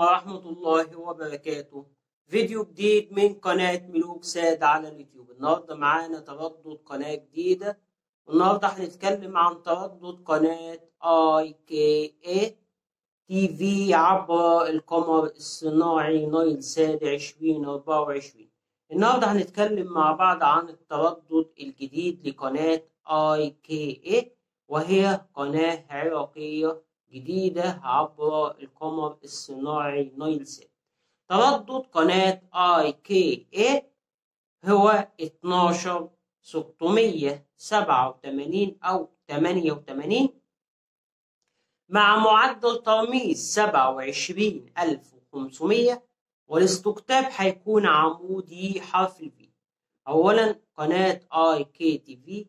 ورحمة الله وبركاته. فيديو جديد من قناة ملوك ساد على اليوتيوب. النهاردة معانا تردد قناة جديدة، والنهاردة هنتكلم عن تردد قناة IKA TV عبر القمر الصناعي نايل ساد 2024. النهاردة هنتكلم مع بعض عن التردد الجديد لقناة IKA، وهي قناة عراقية جديدة عبر القمر الصناعي نايل سات. تردد قناة IKA هو 12687 أو 88 مع معدل ترميز 27500، والاستقطاب هيكون عمودي حرف الفي. أولا قناة IKTV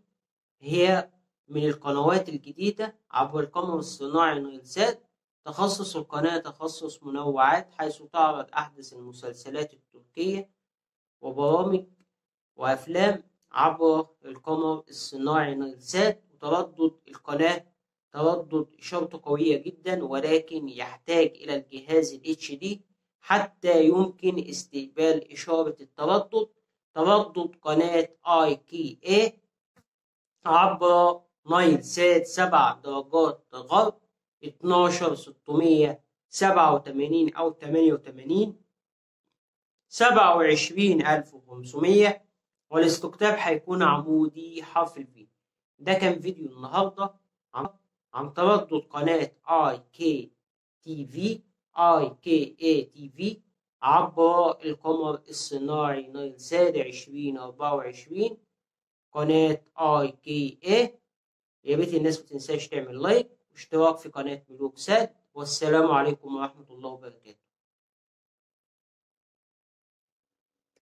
هي من القنوات الجديدة عبر القمر الصناعي نايل سات. تخصص القناة تخصص منوعات، حيث تعرض أحدث المسلسلات التركية وبرامج وأفلام عبر القمر الصناعي نايل سات. وتردد القناة تردد إشارته قوية جدا، ولكن يحتاج إلى الجهاز HD حتى يمكن استقبال إشارة التردد. تردد قناة IKA عبر نايل سات 7 درجات غرب 12687 أو 88 27500، والاستقطاب هيكون عمودي حرف الفي. ده كان فيديو النهاردة عن تردد قناة IKA TV عبر القمر الصناعي نايل سات 2024. قناة IKA، يا ريت الناس متنساش تعمل لايك واشتراك في قناة ملوك ساد. والسلام عليكم ورحمة الله وبركاته.